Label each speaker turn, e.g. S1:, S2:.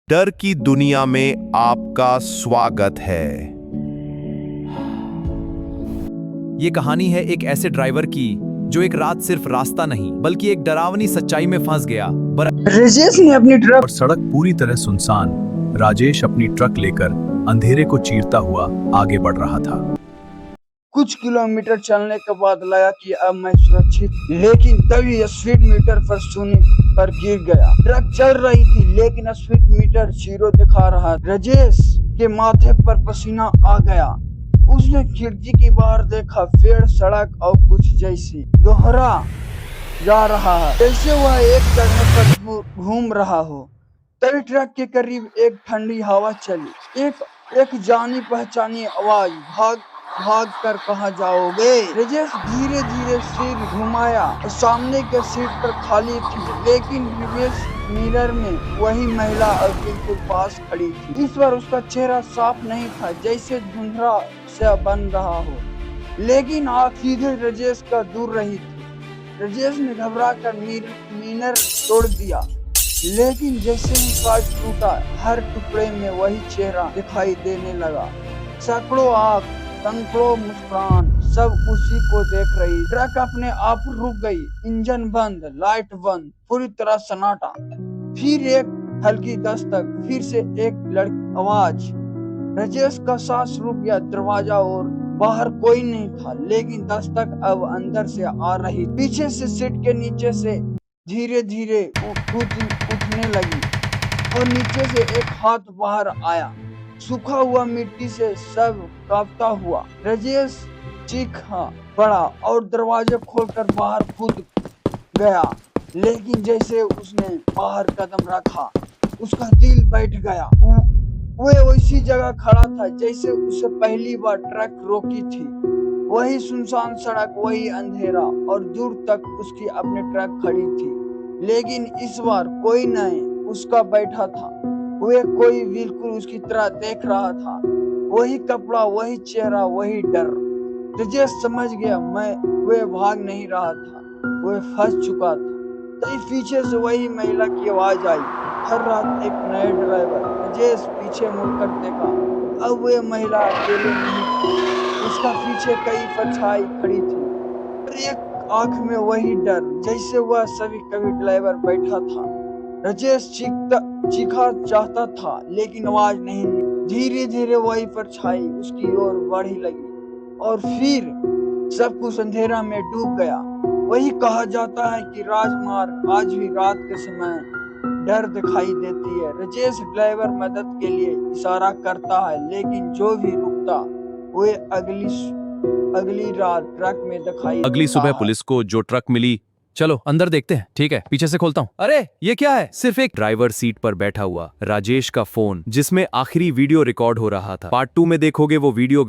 S1: डर की दुनिया में आपका स्वागत है।
S2: ये कहानी है एक ऐसे ड्राइवर की जो एक रात सिर्फ रास्ता नहीं बल्कि एक डरावनी सच्चाई में फंस गया।
S3: राजेश ने अपनी ट्रक
S4: और सड़क पूरी तरह सुनसान। राजेश अपनी ट्रक लेकर अंधेरे को चीरता हुआ आगे बढ़ रहा था।
S3: कुछ किलोमीटर चलने के बाद लगा कि अब मैं सुरक्षित, लेकिन तभी स्पीड मीटर पर शून्य पर गिर गया। ट्रक चल रही थी लेकिन स्पीड मीटर 0 दिखा रहा। राजेश के माथे पर पसीना आ गया। उसने खिड़की के बाहर देखा, पेड़, सड़क और कुछ जैसी दोहरा जा रहा है, जैसे वह एक जगह पर घूम रहा हो। तभी ट्रक के करीब एक ठंडी हवा चली। एक जानी पहचानी आवाज, भाग कर कहाँ जाओगे? राजेश धीरे धीरे सिर घुमाया। सामने के सीट पर खाली थी, लेकिन रिवर्स मिरर में वही महिला और बिल्कुल पास खड़ी थी। इस बार उसका चेहरा साफ नहीं था, जैसे धुंधला से बन रहा हो, लेकिन आँख सीधे राजेश का दूर रही थी। राजेश ने घबरा कर मिरर तोड़ दिया, लेकिन जैसे ही कांच टूटा, हर टुकड़े में वही चेहरा दिखाई देने लगा। सैकड़ों आँख, सैकड़ों मुस्कुराहट, सब उसी को देख रही। ट्रक अपने आप रुक गई, इंजन बंद, लाइट बंद, पूरी तरह सन्नाटा। फिर एक हल्की दस्तक, फिर से एक लड़की आवाज। राजेश का सांस रुक गया। दरवाजा और बाहर कोई नहीं था, लेकिन दस्तक अब अंदर से आ रही। पीछे से सीट के नीचे से धीरे धीरे उठने लगी और नीचे से एक हाथ बाहर आया, सूखा हुआ मिट्टी से सब कांपता हुआ। राजेश चीखा पड़ा और दरवाजे खोलकर बाहर कूद गया, लेकिन जैसे उसने बाहर कदम रखा, उसका दिल बैठ गया। वह उसी जगह खड़ा था जैसे उसे पहली बार ट्रक रोकी थी। वही सुनसान सड़क, वही अंधेरा और दूर तक उसकी अपनी ट्रक खड़ी थी, लेकिन इस बार कोई नहीं उसका बैठा था। वह कोई बिल्कुल उसकी तरह देख रहा था। वही कपड़ा, वही चेहरा, वही डर। राजेश समझ गया वह भाग नहीं रहा था, वह फंस चुका था। तभी पीछे से वही महिला की आवाज आई, हर रात एक नए ड्राइवर। राजेश पीछे मुड़कर देखा। अब वह महिला अकेले नहीं थी, उसका पीछे कई परछाई खड़ी थी और एक आंख में वही डर, जैसे वह सभी कभी ड्राइवर बैठा था। राजेश चीखा चाहता था, लेकिन आवाज नहीं निकली। धीरे धीरे वही परछाई उसकी ओर बढ़ी लगी और फिर सब कुछ अंधेरा में डूब गया। वही कहा जाता है कि राजमार्ग आज भी रात के समय डर दिखाई देती है। राजेश ड्राइवर मदद के लिए इशारा करता है, लेकिन जो भी रुकता वो अगली रात ट्रक में दिखाई
S2: अगली
S3: देता
S2: सुबह
S3: है।
S2: पुलिस को जो ट्रक मिली, चलो अंदर देखते हैं। ठीक है, पीछे से खोलता हूँ। अरे ये क्या है? सिर्फ एक ड्राइवर सीट पर बैठा हुआ राजेश का फोन, जिसमें आखिरी वीडियो रिकॉर्ड हो रहा था। पार्ट 2 में देखोगे वो वीडियो।